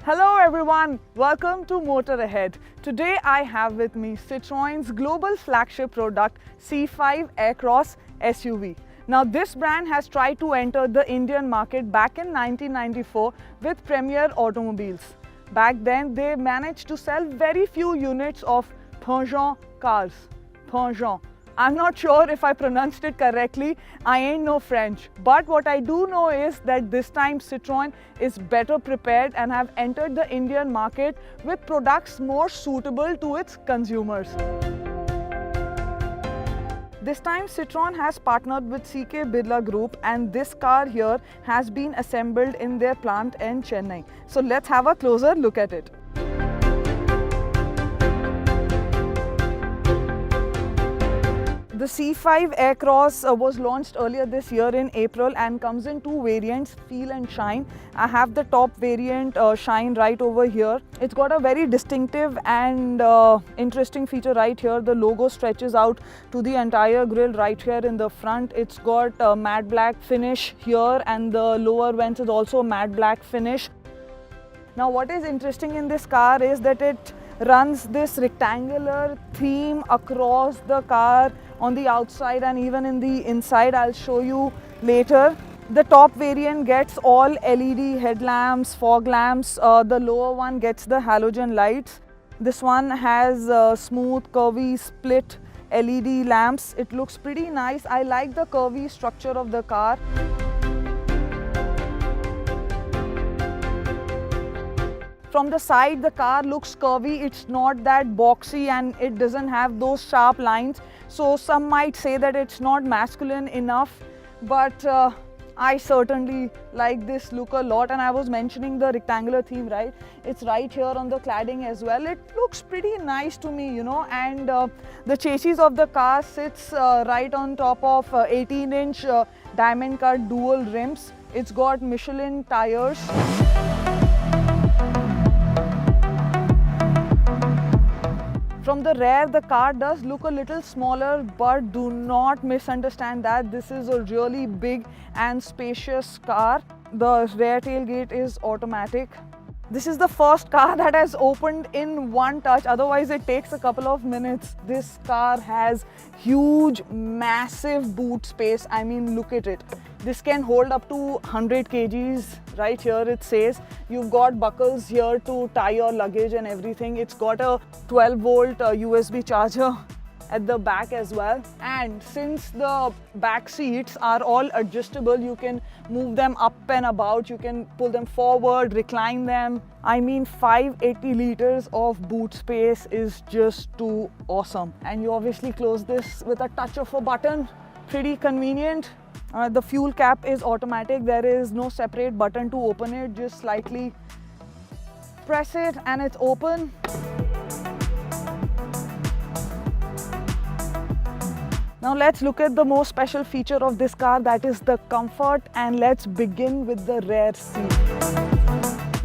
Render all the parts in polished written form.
Hello everyone, welcome to Motor Ahead. Today I have with me Citroen's global flagship product C5 Aircross SUV. Now this brand has tried to enter the Indian market back in 1994 with Premier Automobiles. Back then they managed to sell very few units of Peugeot cars. Peugeot. I'm not sure if I pronounced it correctly, I ain't no French. But what I do know is that this time Citroen is better prepared and have entered the Indian market with products more suitable to its consumers. This time Citroen has partnered with CK Birla Group and this car here has been assembled in their plant in Chennai. So let's have a closer look at it. The C5 Aircross was launched earlier this year in April and comes in two variants, Feel and Shine. I have the top variant Shine right over here. It's got a very distinctive and interesting feature right here. The logo stretches out to the entire grille right here in the front. It's got a matte black finish here and the lower vents is also matte black finish. Now what is interesting in this car is that it runs this rectangular theme across the car on the outside and even in the inside. I'll show you later. The top variant gets all LED headlamps, fog lamps. The lower one gets the halogen lights. This one has smooth curvy split LED lamps. It looks pretty nice. I like the curvy structure of the car. From the side, the car looks curvy. It's not that boxy and it doesn't have those sharp lines. So some might say that it's not masculine enough, but I certainly like this look a lot. And I was mentioning the rectangular theme, right? It's right here on the cladding as well. It looks pretty nice to me, you know. And the chassis of the car sits right on top of 18-inch diamond cut dual rims. It's got Michelin tyres. From the rear, the car does look a little smaller, but do not misunderstand that. This is a really big and spacious car. The rear tailgate is automatic. This is the first car that has opened in one touch, otherwise it takes a couple of minutes. This car has huge, massive boot space. I mean, look at it. This can hold up to 100 kgs. Right here it says. You've got buckles here to tie your luggage and everything. It's got a 12-volt USB charger at the back as well. And since the back seats are all adjustable, you can move them up and about. You can pull them forward, recline them. I mean, 580 liters of boot space is just too awesome. And you obviously close this with a touch of a button. Pretty convenient. The fuel cap is automatic. There is no separate button to open it. Just slightly press it and it's open. Now let's look at the most special feature of this car, that is the comfort, and let's begin with the rear seat.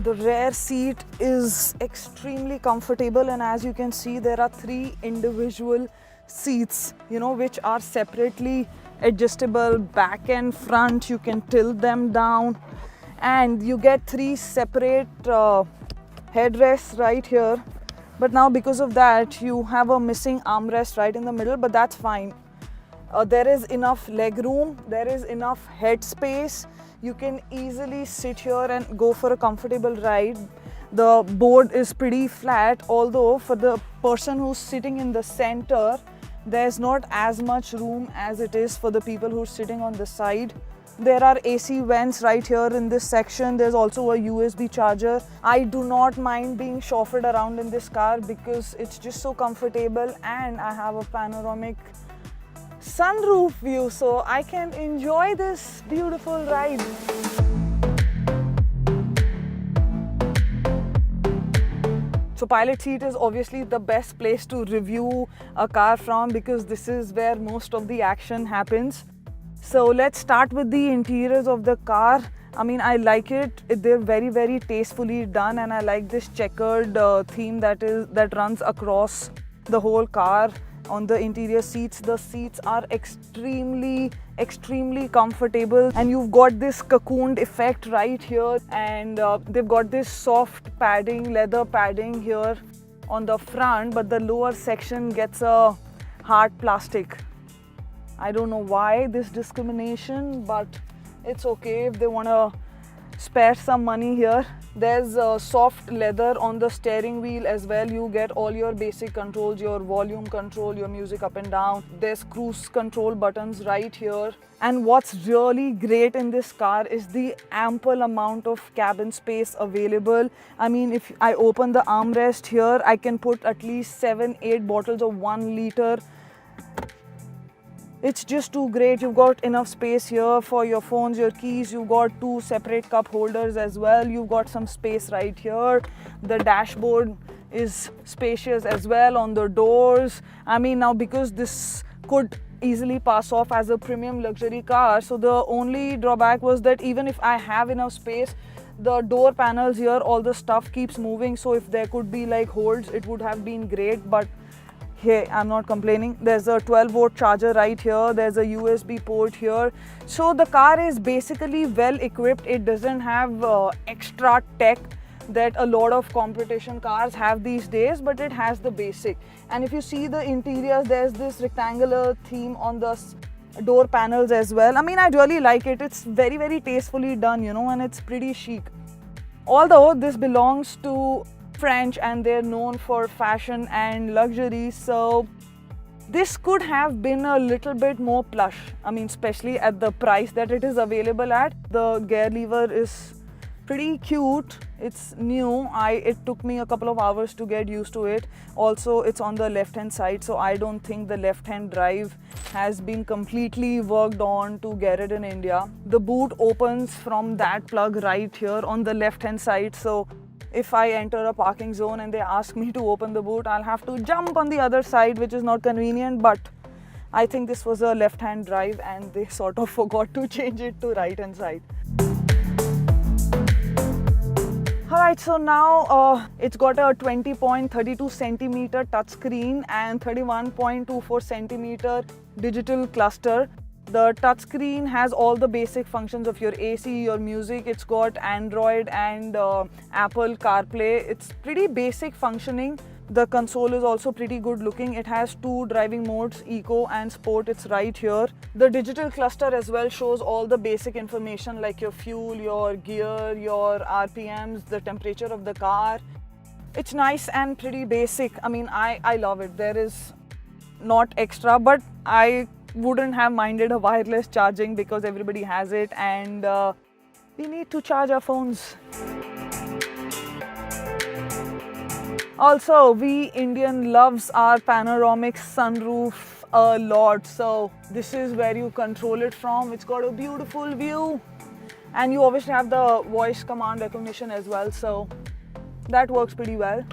The rear seat is extremely comfortable, and as you can see there are three individual seats, you know, which are separately adjustable, back and front. You can tilt them down and you get three separate headrests right here. But now because of that you have a missing armrest right in the middle, but that's fine. There is enough leg room, there is enough head space. You can easily sit here and go for a comfortable ride. The board is pretty flat, although for the person who's sitting in the center, there's not as much room as it is for the people who are sitting on the side. There are AC vents right here in this section. There's also a USB charger. I do not mind being chauffeured around in this car because it's just so comfortable, and I have a panoramic sunroof view, so I can enjoy this beautiful ride. So pilot seat is obviously the best place to review a car from because this is where most of the action happens. So let's start with the interiors of the car. I mean, I like it. They're very, very tastefully done, and I like this checkered theme that runs across the whole car. On the interior seats, the seats are extremely extremely comfortable, and you've got this cocooned effect right here, and they've got this soft padding, leather padding here on the front, but the lower section gets a hard plastic. I don't know why this discrimination, but it's okay if they want to spare some money here. There's a soft leather on the steering wheel as well. You get all your basic controls, your volume control, your music up and down. There's cruise control buttons right here. And what's really great in this car is the ample amount of cabin space available. I mean, if I open the armrest here, I can put at least 7-8 bottles of 1 liter. It's just too great. You've got enough space here for your phones, your keys. You've got 2 separate cup holders as well. You've got some space right here. The dashboard is spacious as well on the doors. I mean, now because this could easily pass off as a premium luxury car, so the only drawback was that even if I have enough space, the door panels here, all the stuff keeps moving. So if there could be like holes, it would have been great, but hey, I'm not complaining. There's a 12-volt charger right here. There's a USB port here. So the car is basically well equipped. It doesn't have extra tech that a lot of competition cars have these days, but it has the basic. And if you see the interiors, there's this rectangular theme on the door panels as well. I mean, I really like it. It's very, very tastefully done, you know, and it's pretty chic. Although this belongs to French and they're known for fashion and luxury, so this could have been a little bit more plush. I mean, especially at the price that it is available at. The gear lever is pretty cute. It's new. It took me a couple of hours to get used to it. Also, it's on the left hand side, so I don't think the left hand drive has been completely worked on to get it in India. The boot opens from that plug right here on the left hand side, so if I enter a parking zone and they ask me to open the boot, I'll have to jump on the other side, which is not convenient, but I think this was a left-hand drive and they sort of forgot to change it to right-hand side. Alright, so now it's got a 20.32 centimeter touchscreen and 31.24 centimeter digital cluster. The touchscreen has all the basic functions of your AC, your music. It's got Android and Apple CarPlay. It's pretty basic functioning. The console is also pretty good looking. It has 2 driving modes, Eco and Sport. It's right here. The digital cluster as well shows all the basic information like your fuel, your gear, your RPMs, the temperature of the car. It's nice and pretty basic. I mean, I love it. There is not extra, but I wouldn't have minded a wireless charging because everybody has it, and we need to charge our phones. Also, we Indian loves our panoramic sunroof a lot, so this is where you control it from. It's got a beautiful view, and you obviously have the voice command recognition as well, so that works pretty well.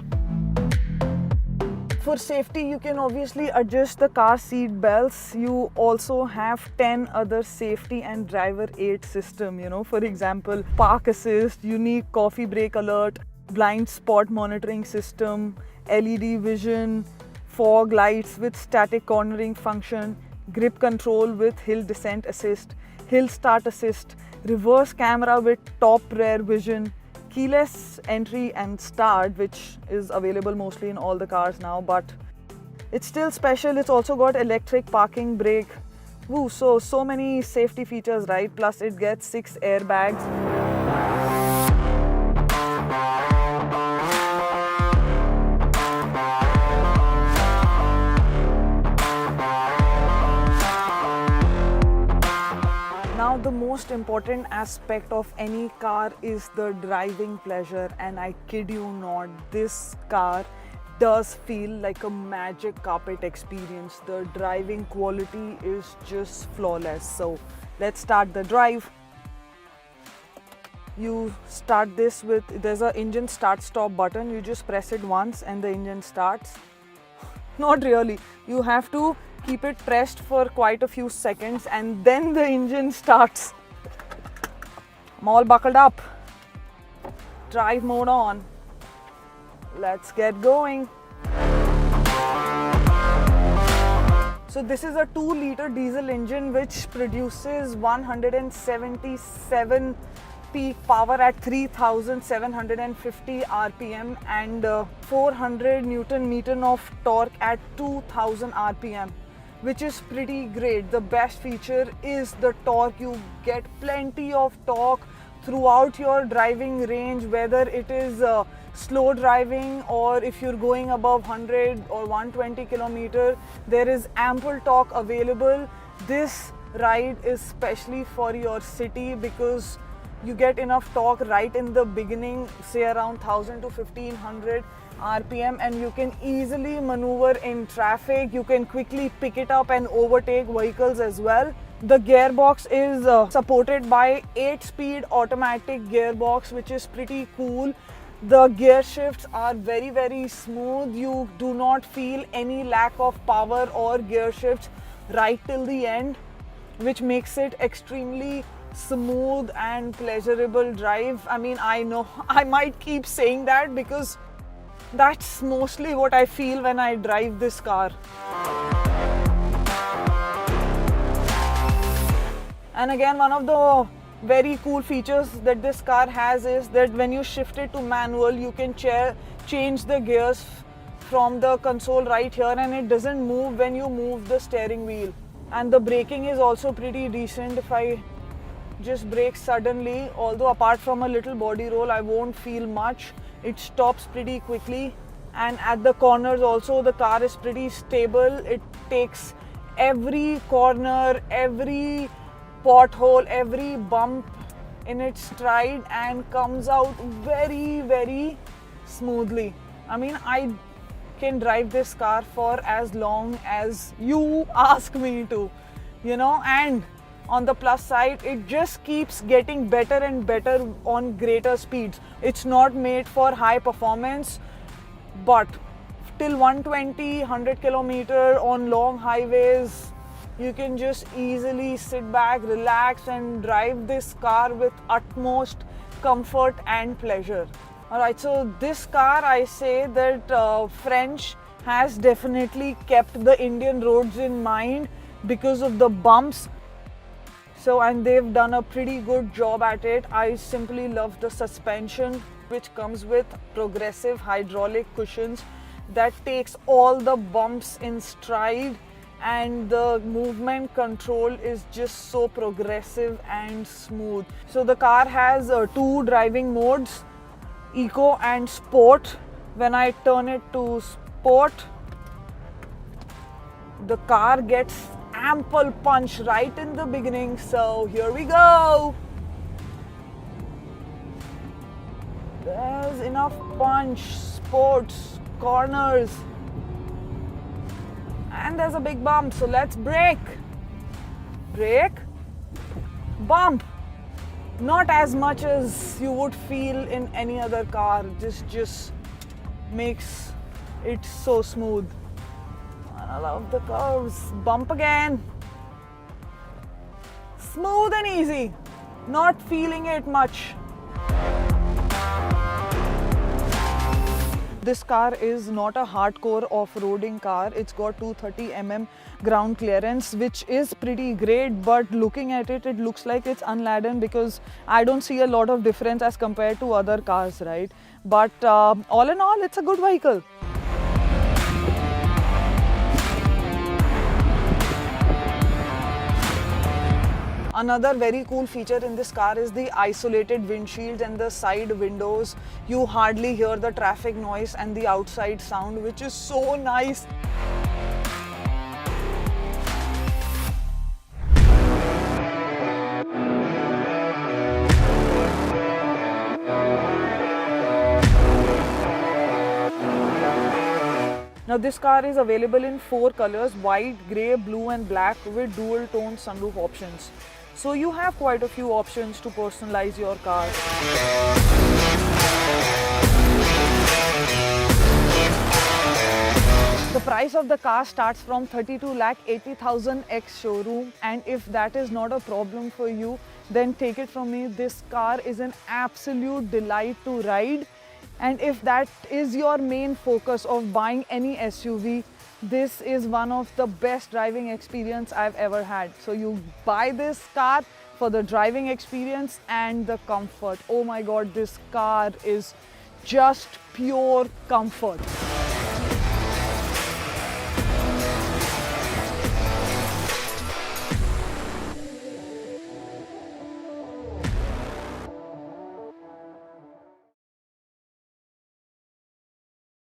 For safety, you can obviously adjust the car seat belts. You also have 10 other safety and driver aid system, you know, for example, park assist, unique coffee break alert, blind spot monitoring system, LED vision, fog lights with static cornering function, grip control with hill descent assist, hill start assist, reverse camera with top rear vision, keyless entry and start, which is available mostly in all the cars now, but it's still special. It's also got electric parking brake. Woo, so many safety features, right? Plus it gets 6 airbags. Now the most important aspect of any car is the driving pleasure, and I kid you not, this car does feel like a magic carpet experience. The driving quality is just flawless. So let's start the drive. You start this with, there's an engine start stop button. You just press it once and the engine starts. Not really. You have to keep it pressed for quite a few seconds and then the engine starts. I'm all buckled up. Drive mode on. Let's get going. So this is a 2-liter diesel engine which produces 177 peak power at 3750 rpm and 400 newton meter of torque at 2000 rpm, which is pretty great. The best feature is the torque. You get plenty of torque throughout your driving range, whether it is slow driving or if you're going above 100 or 120 kilometer, there is ample torque available. This ride is specially for your city because you get enough torque right in the beginning, say around 1000 to 1500 rpm, and you can easily maneuver in traffic. You can quickly pick it up and overtake vehicles as well. The gearbox is supported by 8-speed automatic gearbox, which is pretty cool. The gear shifts are very smooth. You do not feel any lack of power or gear shifts right till the end, which makes it extremely smooth and pleasurable drive. I mean, I know I might keep saying that because that's mostly what I feel when I drive this car. And again, one of the very cool features that this car has is that when you shift it to manual, you can change the gears from the console right here, and it doesn't move when you move the steering wheel. And the braking is also pretty decent. If I just brake suddenly, although apart from a little body roll, I won't feel much. It stops pretty quickly, and at the corners also the car is pretty stable. It takes every corner, every pothole, every bump in its stride and comes out very smoothly. I mean, I can drive this car for as long as you ask me to, you know. And on the plus side, it just keeps getting better and better on greater speeds. It's not made for high performance, but till 120, 100 kilometer on long highways, you can just easily sit back, relax and drive this car with utmost comfort and pleasure. Alright, so this car, I say that French has definitely kept the Indian roads in mind because of the bumps. So, and they've done a pretty good job at it. I simply love the suspension, which comes with progressive hydraulic cushions that takes all the bumps in stride, and the movement control is just so progressive and smooth. So the car has 2 driving modes, Eco and Sport. When I turn it to Sport, the car gets ample punch right in the beginning. So here we go. There's enough punch, sports, corners, and there's a big bump. So let's brake. Brake, bump. Not as much as you would feel in any other car. Just makes it so smooth. And I love the curves. Bump again. Smooth and easy. Not feeling it much. This car is not a hardcore off-roading car. It's got 230 mm ground clearance, which is pretty great, but looking at it, it looks like it's unladen because I don't see a lot of difference as compared to other cars, right? But all in all, it's a good vehicle. Another very cool feature in this car is the isolated windshields and the side windows. You hardly hear the traffic noise and the outside sound, which is so nice. Now this car is available in 4 colors, white, grey, blue and black, with dual tone sunroof options. So you have quite a few options to personalize your car. The price of the car starts from 32,80,000 ex showroom, and if that is not a problem for you, then take it from me, this car is an absolute delight to ride. And if that is your main focus of buying any SUV, this is one of the best driving experience I've ever had. So you buy this car for the driving experience and the comfort. Oh my God, this car is just pure comfort.